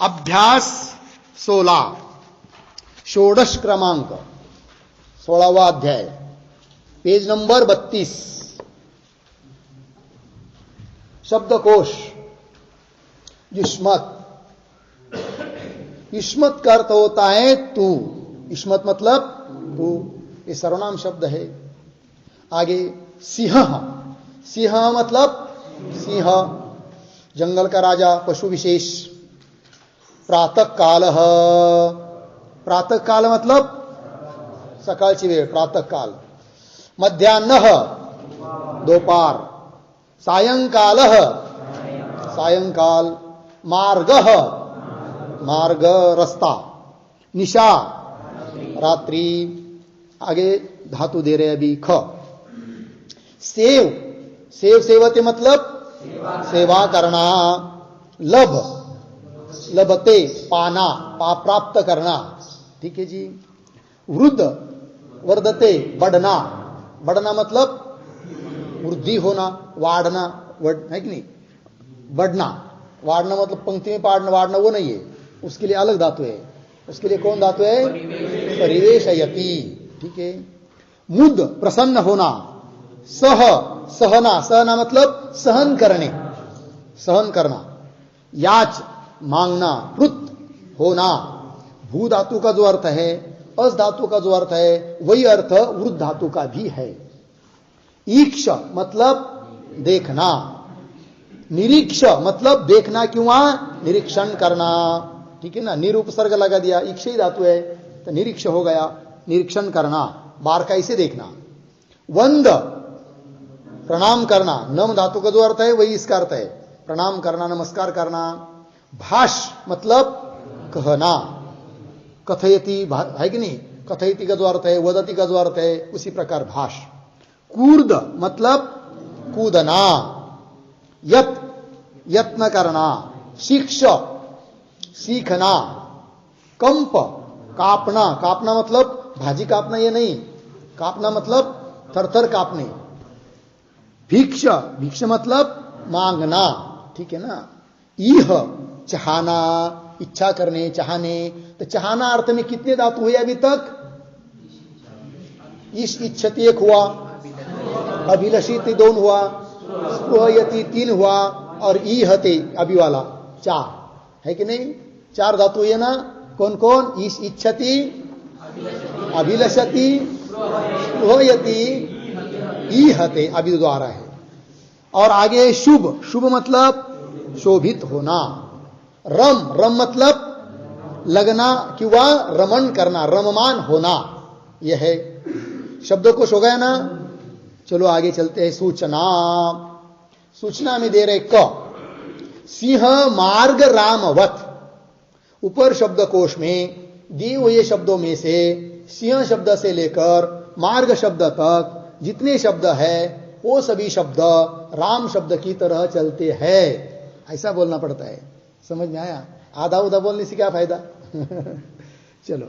अभ्यास 16 षोडश क्रमांक 16वां अध्याय पेज नंबर 32 शब्दकोश युष्मत। युष्मत का अर्थ होता है तू। युष्मत मतलब तू, ये सर्वनाम शब्द है। आगे सिंह, सिंह मतलब सिंह, जंगल का राजा, पशु विशेष। प्रातः काल, प्रातः काल मतलब सकाळची वेळ, प्रातः काल। मध्यान्ह दोपार, सायंकाल सायंकाल। मार्ग, मार्ग रस्ता। निशा रात्रि। आगे धातु दे रहे अभी ख। सेव, सेव सेवते मतलब सेवा करना। लभ, लभते पाना, प्राप्त करना, ठीक है जी। वृद्ध, वर्धते बढ़ना, बढ़ना मतलब वृद्धि होना, वाढ़ना, है कि नहीं। बढ़ना, वाढ़ना मतलब पंक्ति में पाड़ना, वाढ़ना वो नहीं है, उसके लिए अलग धातु है। उसके लिए कौन धातु है? परिवेशयति, ठीक है। मुद प्रसन्न होना। सह, सहना, सहना मतलब सहन करने, सहन करना। याच मांगना, पृत होना। भू धातु का जो अर्थ है, अस धातु का जो अर्थ है, वही अर्थ वृद्ध धातु का भी है। ईक्ष मतलब देखना। निरीक्ष मतलब देखना किंवा निरीक्षण करना, ठीक है ना। निरुपसर्ग लगा दिया, ईक्ष ही धातु है तो निरीक्ष हो गया, निरीक्षण करना, बारकाई से देखना। वंद प्रणाम करना, नम धातु का जो अर्थ है वही इसका अर्थ है, प्रणाम करना, नमस्कार करना। भाष मतलब कहना। कथयति है कि नहीं, कथयति का जो अर्थ है, वदति का जो अर्थ है, उसी प्रकार भाष। कूर्द मतलब कूदना, यत यत्न करना। शिक्ष सीखना। कंप कापना, कापना मतलब भाजी कापना ये नहीं, कापना मतलब थरथर कापने। भिक्ष, भिक्ष मतलब मांगना, ठीक है ना। ईह चाहना, इच्छा करने, चाहने। तो चाहना अर्थ में कितने धातु हुए अभी तक? इस इच्छति एक हुआ, अभिलषित दोन हुआ, स्पृहयति तीन हुआ, और ईहते अभी वाला चार है कि नहीं। चार धातु है ना। कौन कौन? इस इच्छति, अभिलषति, स्पृहयति, ईहते अभी द्वारा है। और आगे शुभ, शुभ मतलब शोभित होना। रम, रम मतलब लगना किंवा रमण करना, रममान होना, यह है। शब्दकोश हो गया ना। चलो आगे चलते हैं। सूचना, सूचना में दे रहे क। सिंह मार्ग रामवत। ऊपर शब्दकोश में दिए हुए शब्दों में से सिंह शब्द से लेकर मार्ग शब्द तक जितने शब्द है वो सभी शब्द राम शब्द की तरह चलते हैं, ऐसा बोलना पड़ता है। समझ में आया? आधा उधा बोलने से क्या फायदा। चलो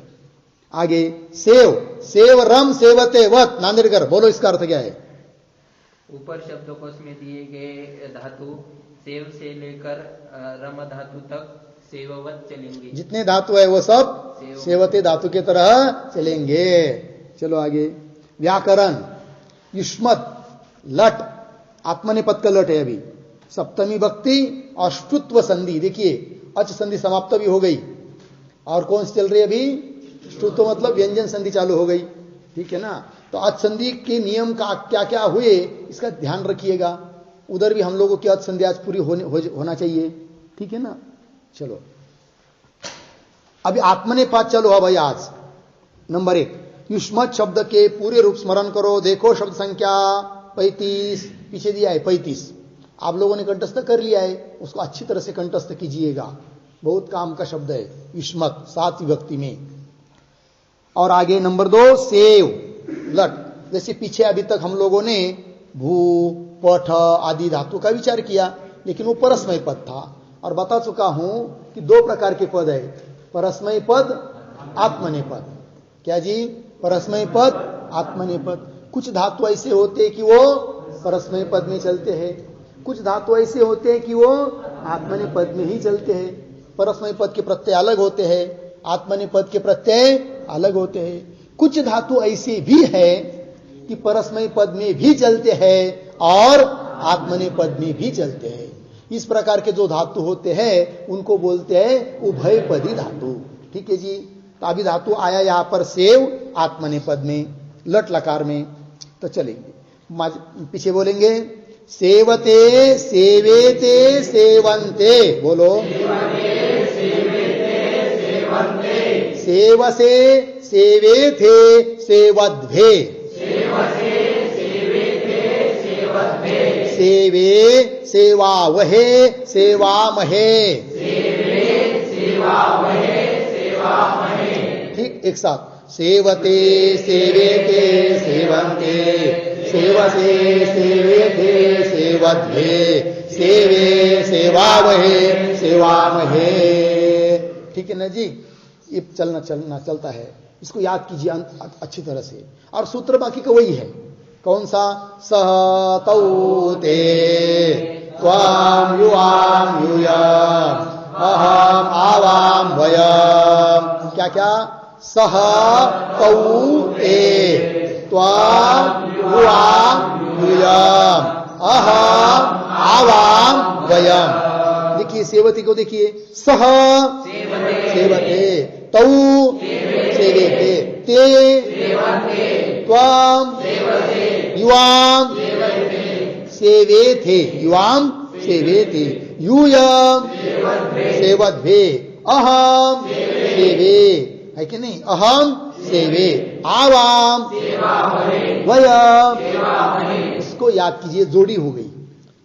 आगे। सेव, सेव रम सेवते वत। नांदेड़कर बोलो, इसका अर्थ क्या है? ऊपर शब्दकोश में दिए गए धातु सेव से लेकर रम धातु तक सेववत चलेंगे। जितने धातु है वो सब सेवते धातु की तरह चलेंगे। चलो आगे। व्याकरण, युष्मत लट, आत्मनेपद का लट है अभी, सप्तमी भक्ति और ष्टुत्व संधि। देखिए अच संधि समाप्त भी हो गई, और कौन सी चल रही है अभी? ष्टुत्व मतलब व्यंजन संधि चालू हो गई, ठीक है ना। तो अच संधि के नियम का क्या क्या हुए इसका ध्यान रखिएगा। उधर भी हम लोगों की अच संधि आज पूरी होना चाहिए, ठीक है ना। चलो अभी आत्मनेपद चलो। अब भाई आज नंबर 1 युष्मत शब्द के पूरे रूप स्मरण करो। देखो शब्द संख्या 35 पीछे दिया है, 35 आप लोगों ने कंठस्थ कर लिया है, उसको अच्छी तरह से कंठस्थ कीजिएगा। बहुत काम का शब्द है युष्मत, 7 विभक्ति में। और आगे नंबर 2 सेव लट। जैसे पीछे अभी तक हम लोगों ने भू पठ आदि धातु का विचार किया, लेकिन वो परस्मय पद था, और बता चुका हूं कि 2 प्रकार के पद है, परस्मय पद, आत्मनेपद। क्या जी? परस्मय पद, आत्मनेपद। कुछ धातु ऐसे होते हैं कि वो परस्मय पद में चलते हैं, कुछ धातु ऐसे होते हैं कि वो आत्मनेपद में ही चलते हैं। परस्मय पद के प्रत्यय अलग होते हैं, आत्मनेपद के प्रत्यय अलग होते हैं। कुछ धातु ऐसे भी है कि परस्मय पद में भी चलते हैं और आत्मनेपद में भी चलते हैं। इस प्रकार के जो धातु होते हैं उनको बोलते हैं उभयपदी धातु। ठीक है जी। तो अभी धातु आया यहां पर सेव आत्मनेपद में, लट लकार में। तो चलेंगे पीछे बोलेंगे सेवते सेवेते सेवंते, बोलो सेवसे सेवेथे सेवध्वे, सेवे सेवावहे सेवामहे। ठीक, एक साथ सेवते सेवेते सेवन्ते, सेवसे सेवेते सेवध्वे, सेवे सेवावहे सेवामहे। ठीक है ना जी। ये चलता है, इसको याद कीजिए अच्छी तरह से। और सूत्र बाकी का वही है, कौन सा? सह तौ ते त्वाम युवाम यूयम अहम आवाम वयम। क्या क्या? सह तौ ते त्वाम युवाम यूयम अहम आवाम वयम। देखिए सेवती को देखिए, सह सेवते, तौ सेवेते, ते त्वाम युवाम सेवेथे, युवाम सेवेते, यूयम सेवध्वे, अहम सेवे, है कि नहीं? अहम सेवे, आवाम वयम। इसको याद कीजिए, जोड़ी हो गई,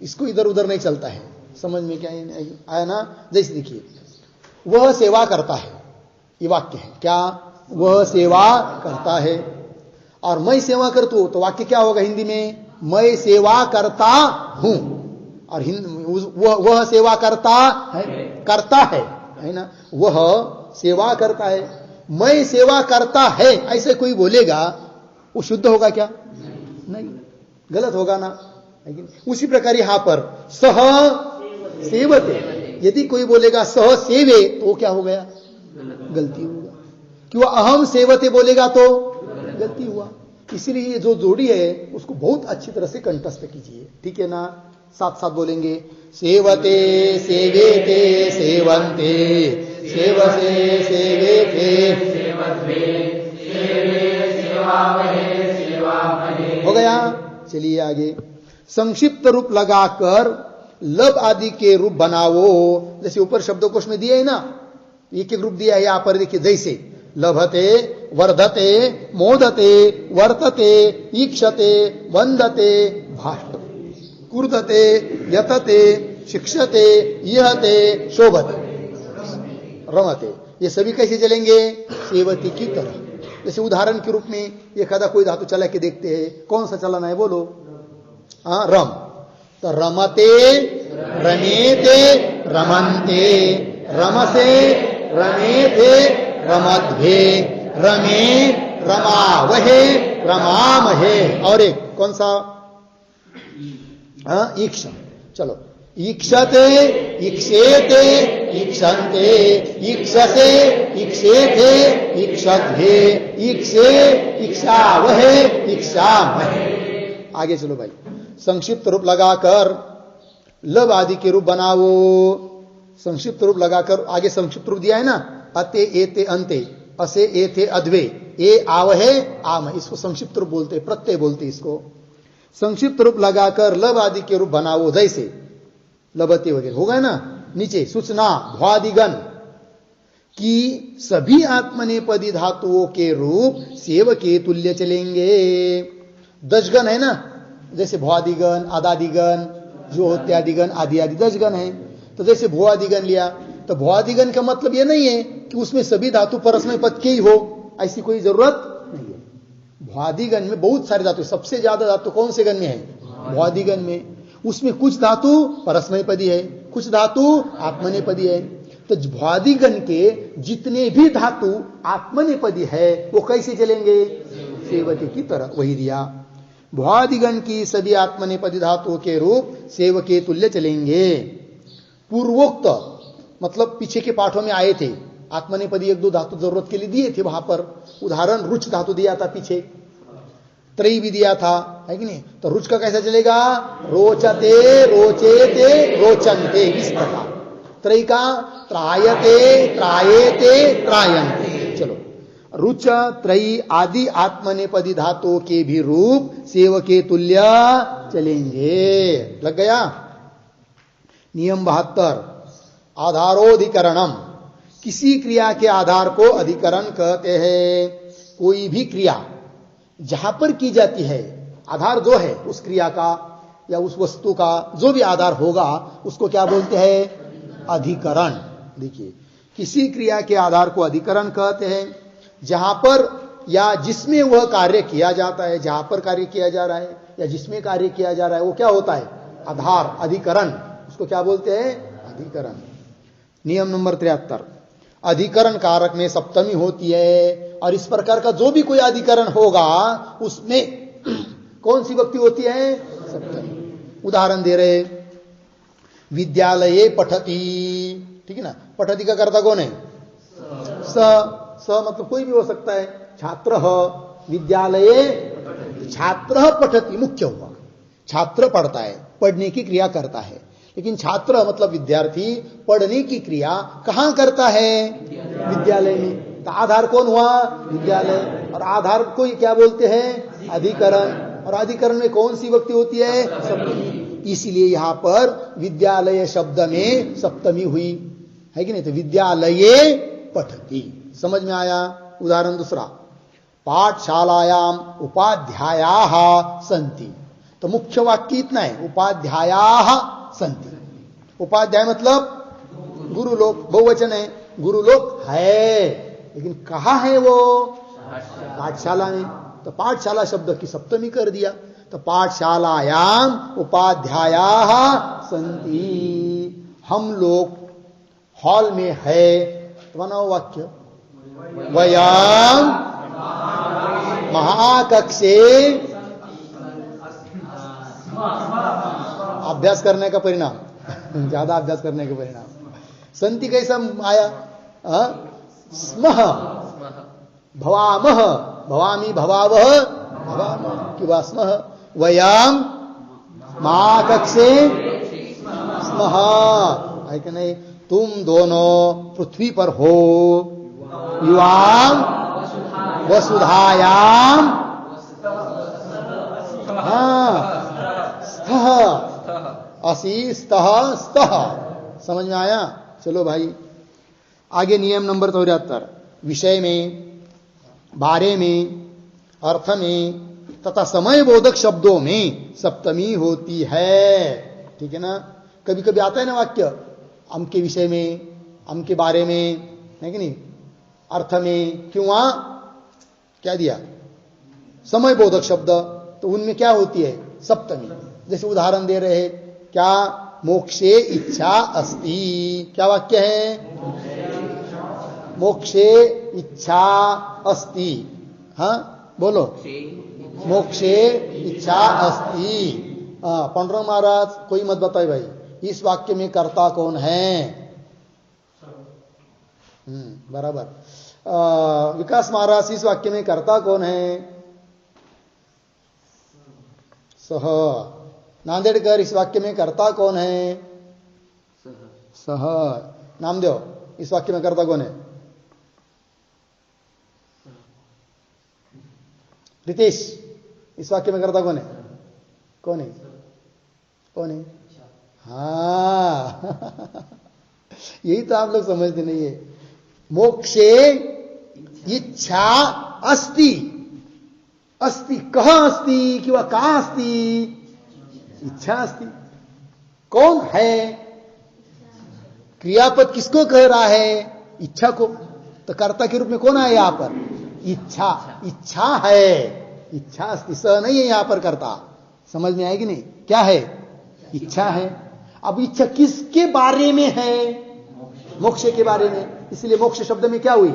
इसको इधर उधर नहीं चलता है। समझ में क्या आया ना? जैसे देखिए, वह सेवा करता है, ये वाक्य है। क्या? वह सेवा करता है। और मैं सेवा करता हूं, तो वाक्य क्या होगा हिंदी में? मैं सेवा करता हूं। और वह सेवा करता है ना? वह सेवा करता है, मैं सेवा करता है, ऐसे कोई बोलेगा वो शुद्ध होगा क्या? नहीं, गलत होगा ना। उसी प्रकार यहां पर सह सेवते, यदि कोई बोलेगा सह सेवे तो वो क्या हो गया? गलती होगा। कि वह अहम सेवते बोलेगा तो गलती हुआ। इसीलिए ये जो जोड़ी है उसको बहुत अच्छी तरह से कंठस्थ कीजिए। ठीक है ना? साथ साथ बोलेंगे सेवते सेवेते सेवन्ते, सेवसे सेवेते हो गया। चलिए आगे, संक्षिप्त रूप लगाकर लब आदि के रूप बनाओ। जैसे ऊपर शब्दकोश में दिया है ना, एक एक रूप दिया है यहां पर। देखिए, जैसे लभते, वर्धते, मोदते, वर्तते, ईक्षते, वंदते, भाषते, कुर्दते, यतते, शिक्षते, यहते, शोभते, रमते। ये सभी कैसे चलेंगे? सेवती की तरह। जैसे उदाहरण के रूप में एक आधा कोई धातु चला के देखते हैं, कौन सा चलाना है? बोलो। हाँ, रम। तो रमते, रमेते, रमन्ते, रमसे, रमेथे, रमध्वे, रमे, रमावहे, रमामहे। और एक कौन सा? ईक्षा। चलो, ईक्षते, ईक्षेते, ईक्षन्ते, ईक्षसे, ईक्षेथे, ईक्षध्वे, ईक्षे, ईक्षावहे, ईक्षामहे। आगे चलो भाई। संक्षिप्त रूप लगाकर लब आदि के रूप बनाओ। संक्षिप्त रूप लगाकर, आगे संक्षिप्त रूप दिया है ना, अते एते अंते, असे एथे अध्वे, ए आवहे आम। इसको संक्षिप्त रूप बोलते, प्रत्यय बोलते इसको। संक्षिप्त रूप लगाकर लब आदि के रूप बनाओ। जैसे लबते वगैरह हो गए ना। नीचे सूचना भ्वादिगण की सभी आत्मनेपदी धातुओं के रूप सेव के तुल्य चलेंगे। दशगण है ना, जैसे भ्वादिगण, आदादिगण, जो होते आदिगण, आदि आदि दशगण है। तो जैसे भ्वादिगण लिया, तो भ्वादिगण का मतलब यह नहीं है कि उसमें सभी धातु परस्मय पद के ही हो, ऐसी कोई जरूरत नहीं है। भ्वादिगण में बहुत सारे धातु, सबसे ज्यादा धातु कौन से गण में है? भ्वादिगण में। उसमें कुछ धातु परस्मयपदी है, कुछ धातु आत्मनेपदी है। तो भ्वादिगण के जितने भी धातु आत्मनेपदी है वो कैसे चलेंगे? सेवते की तरह। वही दिया, भ्वादिगण की सभी आत्मनेपदी धातुओं के रूप सेव के तुल्य चलेंगे। पूर्वोक्त मतलब पीछे के पाठों में आए थे, आत्मनेपदी एक दो धातु जरूरत के लिए दिए थे वहां पर। उदाहरण रुच धातु दिया था पीछे, त्रयी भी दिया था, है कि नहीं? तो रुच का कैसा चलेगा? रोचते, रोचेते, रोचन्ते, इस प्रकार। त्रयी का त्रायते, त्रायेते, त्रायन्ते। चलो, रुच त्रयी आदि आत्मनेपदी धातुओं के भी रूप सेव के तुल्य चलेंगे। लग गया? नियम 72, आधारोधिकरणम। किसी क्रिया के आधार को अधिकरण कहते हैं। कोई भी क्रिया जहां पर की जाती है, आधार जो है उस क्रिया का या उस वस्तु का जो भी आधार होगा उसको क्या बोलते हैं? अधिकरण। देखिए, किसी क्रिया के आधार को अधिकरण कहते हैं जहां पर या जिसमें वह कार्य किया जाता है, जहां पर कार्य किया जा रहा है या जिसमें कार्य किया जा रहा है वो क्या होता है? आधार, अधिकरण। उसको क्या बोलते हैं? अधिकरण। नियम नंबर 73, अधिकरण कारक में सप्तमी होती है और इस प्रकार का जो भी कोई अधिकरण होगा उसमें कौन सी विभक्ति होती है? सप्तमी। उदाहरण दे रहे, विद्यालये पठति, ठीक है ना? पठति का कर्ता कौन है? स मतलब कोई भी हो सकता है। छात्र, विद्यालये छात्र पठति मुख्य हुआ, छात्र पढ़ता है, पढ़ने की क्रिया करता है। लेकिन छात्र मतलब विद्यार्थी पढ़ने की क्रिया कहां करता है? विद्यालय में। तो आधार कौन हुआ? विद्यालय। और आधार को क्या बोलते हैं? अधिकरण। और अधिकरण में कौन सी विभक्ति होती है? सप्तमी। इसलिए यहां पर विद्यालय शब्द में सप्तमी हुई, है कि नहीं? तो विद्यालये पठति। समझ में आया? उदाहरण दूसरा, पाठशालायाम उपाध्यायाः सन्ति। तो मुख्य वाक्य इतना है, उपाध्यायाः सन्ति। उपाध्याय मतलब गुरु लोग, बहुवचन है, गुरु लोग है। लेकिन कहाँ है वो? पाठशाला में। तो पाठशाला शब्द की सप्तमी कर दिया। तो पाठशालायाम उपाध्यायाः सन्ति। हम लोग हॉल में है, तो बनाओ वाक्य, वयम महाकक्षे। अभ्यास करने का परिणाम, ज्यादा अभ्यास करने का परिणाम। संति कैसा आया? स्मः, भवामः, भवामी, भवावः, भवामः कि वा स्मः। वयम महाकक्षे स्मः, है कि नहीं? तुम दोनों पृथ्वी पर हो। युवाम वसुधायाम स्थः, असि स्तः स्तः। समझ में आया? चलो भाई आगे। नियम नंबर 73, विषय में, बारे में, अर्थ में तथा समय बोधक शब्दों में सप्तमी होती है। ठीक है ना? कभी कभी आता है ना वाक्य, हम के विषय में, हम के बारे में, है कि नहीं? अर्थ में, क्यों? वहां क्या दिया? समय बोधक शब्द, तो उनमें क्या होती है? सप्तमी। जैसे उदाहरण दे रहे हैं, क्या? मोक्षे इच्छा अस्ति। क्या वाक्य है? मोक्षे इच्छा अस्ति। हाँ बोलो, मोक्षे इच्छा अस्ति। पांडुरंग महाराज कोई मत बताए भाई, इस वाक्य में कर्ता कौन है? बराबर। विकास महाराज, इस वाक्य में कर्ता कौन है? सह। नांदेड़कर, इस वाक्य में कर्ता कौन है? सह। नामदेव, इस वाक्य में कर्ता कौन है? रितेश, इस वाक्य में कर्ता कौन है? कौन है? कौन है? हाँ यही तो आप लोग समझते नहीं है। मोक्षे इच्छा अस्ति। अस्ति कह अस्ति कि वह कहां अस्ति? इच्छा अस्ति। कौन है? क्रियापद किसको कह रहा है? इच्छा को। तो कर्ता के रूप में कौन आया यहां पर? इच्छा। इच्छा है, इच्छा अस्ति। स नहीं है यहां पर कर्ता। समझ में आएगी नहीं? क्या है? इच्छा है। अब इच्छा किसके बारे में है? मोक्ष के बारे में। इसलिए मोक्ष शब्द में क्या हुई?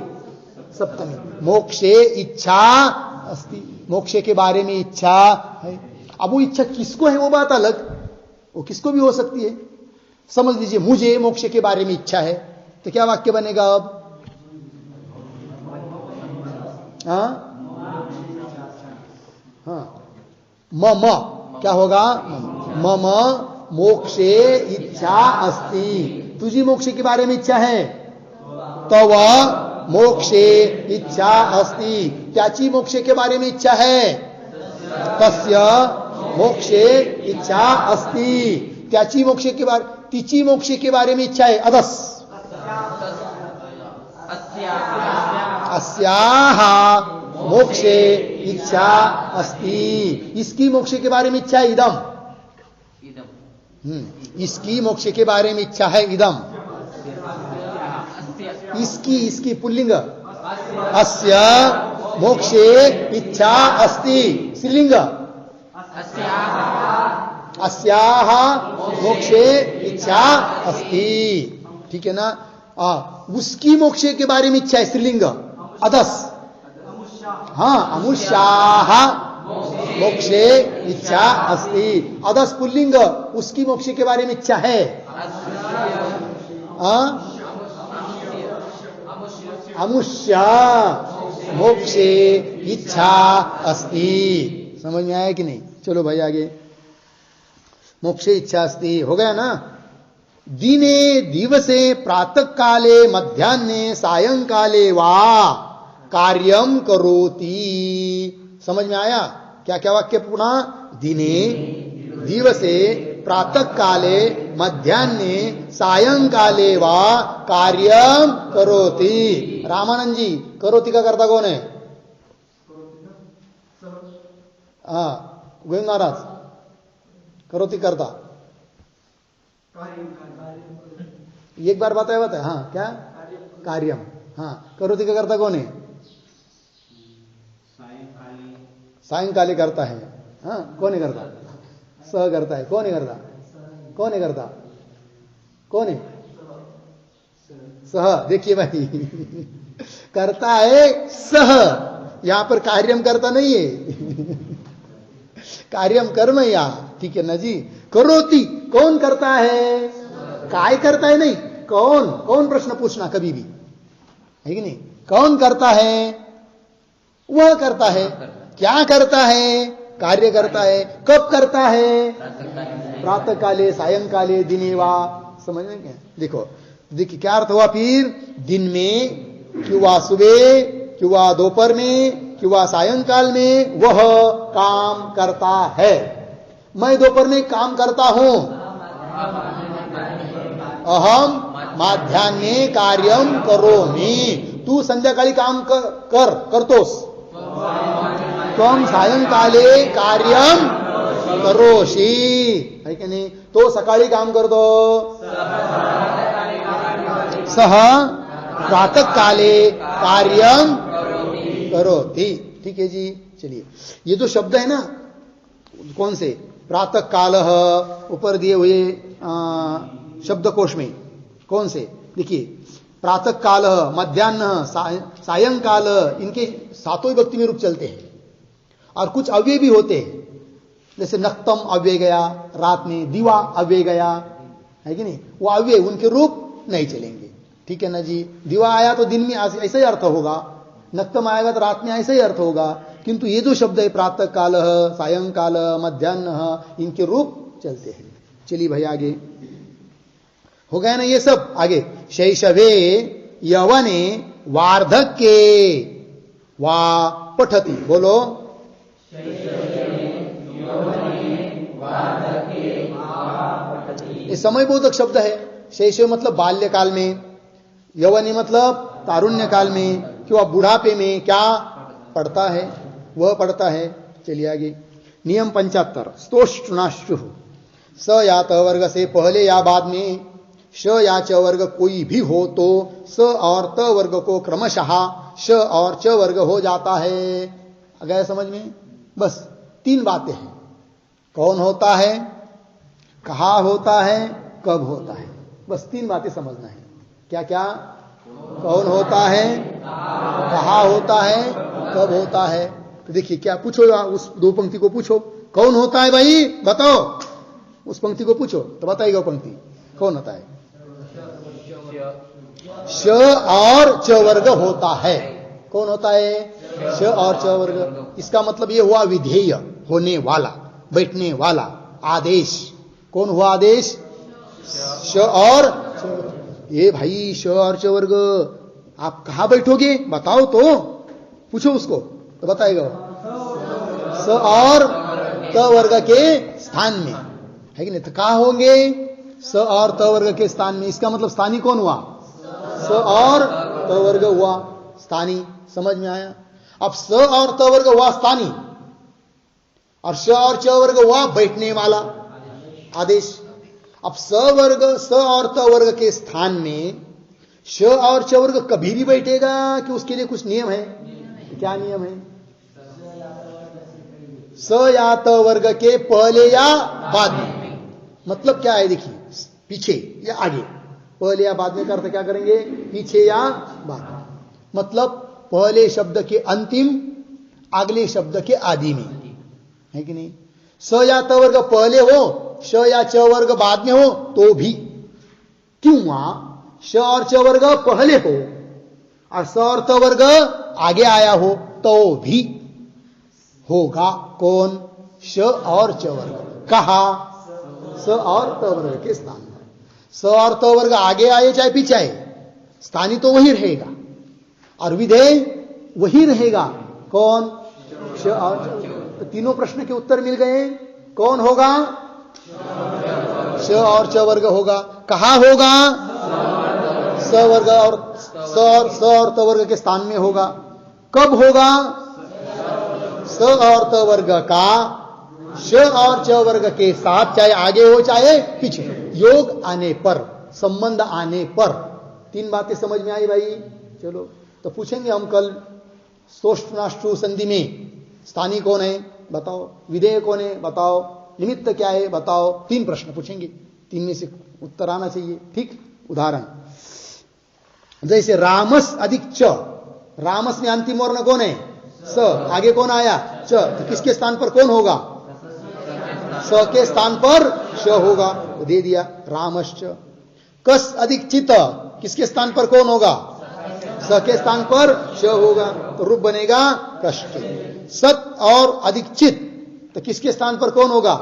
सप्तमी। मोक्षे इच्छा अस्ति। मोक्ष के बारे में इच्छा है। अब वो इच्छा किसको है वो बात अलग, वो किसको भी हो सकती है। समझ लीजिए मुझे मोक्ष के बारे में इच्छा है, तो क्या वाक्य बनेगा अब? हाँ हाँ, मम क्या होगा? मम मोक्षे इच्छा अस्ति, तुझी मोक्ष के बारे में इच्छा है, तव मोक्षे इच्छा अस्ति, त्याची मोक्ष के बारे में इच्छा है, तस्य मोक्षे इच्छा अस्ति, त्याची मोक्ष के बारे, तिची मोक्ष के बारे में इच्छा है, अदस अस्याः मोक्षे इच्छा अस्ति, इसकी मोक्ष के बारे में इच्छा है, इदम, इसकी मोक्ष के बारे में इच्छा है, इदम, इसकी पुल्लिंग, अस्य मोक्षे इच्छा अस्ति, स्त्रीलिंग, अस्याः मोक्षे इच्छा अस्ति, ठीक है ना? उसकी मोक्ष के बारे में इच्छा है, स्त्रीलिंग, अदस, हाँ, अमुष्याः मोक्षे इच्छा अस्ति, अदस पुल्लिंग, उसकी मोक्ष के बारे में इच्छा है, अमुष्या मोक्षे इच्छा अस्ति। समझ में आया कि नहीं? चलो भाई आगे, मोक्षे इच्छा अस्ति हो गया ना? दिने दिवसे प्रातः काले मध्याह्ने सायंकाले वा कार्यम करोति। समझ में आया? क्या क्या वाक्य पुनः? दिने दिवसे प्रातः काले मध्याह्ने सायंकाले वा कार्यम करोति। रामानंद जी, करोति का कर्ता कौन है? गोविंद महाराज, करोति करता एक बार बताया। हाँ, क्या? कार्यम। हाँ, करोति का कर्ता कौन है? सायंकाले करता है। हाँ, कौन है करता? सह करता है। कौन है करता? कौन है करता? कौन है? सह। देखिए भाई, करता है सह, यहां पर कार्यम करता नहीं है। कार्यम कर्म या, ठीक है ना जी? करोति कौन करता है? काय करता है नहीं, कौन? कौन प्रश्न पूछना कभी भी, है कि नहीं? कौन करता है? वह करता है। क्या करता है? कार्य करता है। कब करता है? प्रातः काले, सायंकाले, दिने वा। समझ में क्या? देखो देखिए क्या अर्थ हुआ फिर? दिन में, क्यों वा सुबह, क्यों वा दोपहर में, क्यों वा सायंकाल में, वह काम करता है। मैं दोपहर में काम करता हूं। अहम माध्याह्ने कार्यम करोमि। तू संध्याकाळी काम करतोस। त्वं सायंकाले कार्यम करोषि, है की नाही? तो सकाळी काम करतो। सह प्रातः काले कार्यम करोति। ठीक है जी। चलिए, ये जो शब्द है ना, कौन से? प्रातः काल ऊपर दिए हुए शब्दकोश में कौन से? देखिए, प्रातः काल, मध्याह्न, सायंकाल, इनके सातों विभक्ति में रूप चलते हैं और कुछ अव्यय भी होते हैं। जैसे नक्तम अव्यय गया रात में, दीवा अव्यय गया, है कि नहीं? वो अव्यय, उनके रूप नहीं चलेंगे। ठीक है ना जी? दीवा आया तो दिन में ऐसा ही अर्थ होगा, नक्तम आएगा तो रात में ऐसा ही अर्थ होगा। किंतु ये जो शब्द है प्रातः काल, सायंकाल, मध्याह्न, इनके रूप चलते हैं। चलिए भाई आगे हो गया ना ये सब? आगे, शैशवे यवने वार्धक्ये वा पठति। बोलो, ये समय बोधक शब्द है। शैशव मतलब बाल्यकाल में, यवनी मतलब तारुण्य काल में, क्यों बुढ़ापे में क्या पढ़ता है? वह पढ़ता है। चलिए आगे, नियम 75, स्तोष्णाश्रु। स या त वर्ग से पहले या बाद में श या च वर्ग कोई भी हो तो स और त वर्ग को क्रमशः श और च वर्ग हो जाता है। गया समझ में? बस 3 बातें हैं। कौन होता है, कहाँ होता है, कब होता है। बस 3 बातें समझना है। क्या क्या? कौन होता है, कहाँ होता है, कब होता है। तो देखिए क्या पूछो, उस 2 पंक्ति को पूछो, कौन होता है भाई बताओ। उस पंक्ति को पूछो तो बताएगा पंक्ति कौन होता है। श और च वर्ग होता है। कौन होता है? श और च वर्ग। इसका मतलब ये हुआ विधेय, होने वाला, बैठने वाला, आदेश। कौन हुआ आदेश? श और च। ये भाई श और च वर्ग आप कहां बैठोगे बताओ तो, पूछो उसको तो बताएगा। स और त वर्ग के स्थान में है कि नहीं? तो कहां होंगे? स और त वर्ग के स्थान में। इसका मतलब स्थानीय कौन हुआ? स और त वर्ग हुआ स्थानीय। समझ में आया? अब स और त वर्ग हुआ स्थानीय और श और च वर्ग हुआ बैठने वाला, आदेश। अब स और त वर्ग के स्थान में श और च वर्ग कभी भी बैठेगा कि उसके लिए कुछ नियम है? क्या नियम है? स या त वर्ग के पहले या बाद में। मतलब क्या है? देखिए, पीछे या आगे, पहले या बाद में का अर्थ क्या करेंगे? पीछे या बाद। मतलब पहले शब्द के अंतिम, अगले शब्द के आदि में, है कि नहीं? स या त वर्ग पहले हो, श या च वर्ग बाद में हो तो भी। क्यों? वहां श और च वर्ग पहले हो और स और त वर्ग आगे आया हो तो भी होगा। कौन? श और च वर्ग। कहा? स और त वर्ग के स्थान में। स और त वर्ग आगे आए चाहे पीछे आए, स्थानीय तो वही रहेगा और विधेय वही रहेगा। कौन? श और च। तो तीनों प्रश्न के उत्तर मिल गए। कौन होगा? श और च वर्ग होगा। कहा होगा? स वर्ग और स और त वर्ग के स्थान में होगा। कब होगा? स और त वर्ग का श और च वर्ग के साथ, चाहे आगे हो चाहे पीछे, योग आने पर, संबंध आने पर। तीन बातें समझ में आई भाई? चलो, तो पूछेंगे हम कल सोष्ठनाष्टु संधि में स्थानीय कौन है बताओ, विधेय कौन है बताओ, निमित्त क्या है बताओ। तीन प्रश्न पूछेंगे, तीन में से उत्तर आना चाहिए। ठीक? उदाहरण जैसे रामस अधिक च, रामस में अंतिम वर्ण कौन है? स। आगे कौन आया? च। तो किसके स्थान पर कौन होगा? स के स्थान पर श होगा, तो दे दिया रामश्च। कस अधिक चित, किसके स्थान पर कौन होगा? स के स्थान पर श होगा, तो रूप बनेगा कष्ट। सत और अधिक चित, तो किसके स्थान पर कौन होगा?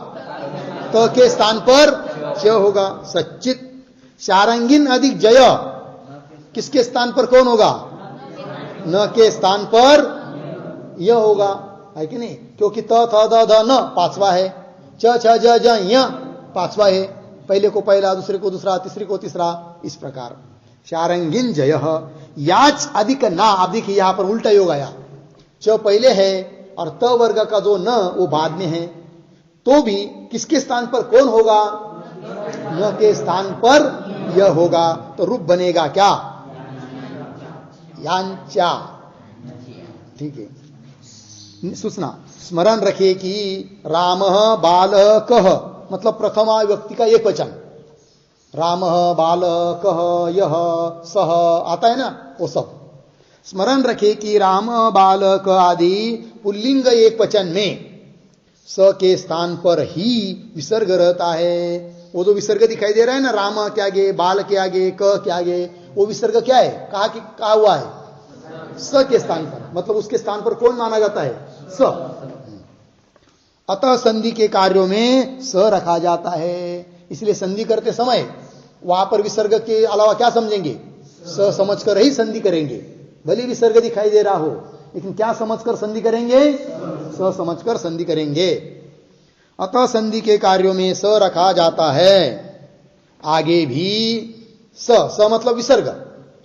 त के स्थान पर च होगा, सच्चित। शारंगिन अधिक जय, किसके स्थान पर कौन होगा? न के स्थान पर यह होगा, है कि नहीं? क्योंकि त थ द ध न पांचवा है, च छ ज ज य पांचवा है। पहले को पहला, दूसरे को दूसरा, तीसरे को तीसरा, इस प्रकार। शारंगिन जय। याच अधिक ना, अब देखिए यहां पर उल्टा योग आया। च पहले है और त वर्ग का जो न वो बाद में है, तो भी किसके स्थान पर कौन होगा? न के स्थान पर यह होगा, तो रूप बनेगा क्या? यांचा। ठीक है, सूचना स्मरण रखिए कि राम बालकः मतलब प्रथमा व्यक्ति का एक वचन। राम बालकः यह सह आता है ना, वो सब स्मरण रखिए कि राम बालक आदि पुल्लिंग एक वचन में स के स्थान पर ही विसर्ग रहता है। वो जो विसर्ग दिखाई दे रहा है ना, राम के आगे, बाल के आगे, क के आगे, वो विसर्ग क्या है? कहा हुआ है? स के स्थान पर। मतलब उसके स्थान पर कौन माना जाता है? स। अतः संधि के कार्यों में स रखा जाता है। इसलिए संधि करते समय वहां पर विसर्ग के अलावा क्या समझेंगे? स समझकर ही संधि करेंगे। भले विसर्ग दिखाई दे रहा हो, लेकिन क्या समझकर संधि करेंगे? स समझकर संधि करेंगे। अतः संधि के कार्यों में स रखा जाता है। आगे भी स मतलब विसर्ग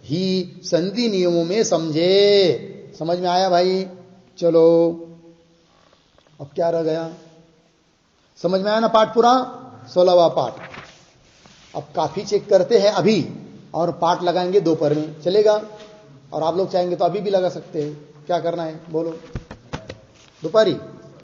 ही संधि नियमों में समझे। समझ में आया भाई? चलो, अब क्या रह गया? समझ में आया ना पाठ पूरा? 16वां पाठ। अब काफी चेक करते हैं अभी, और पाठ लगाएंगे दोपहर में, चलेगा? और आप लोग चाहेंगे तो अभी भी लगा सकते हैं। क्या करना है बोलो? दोपहरी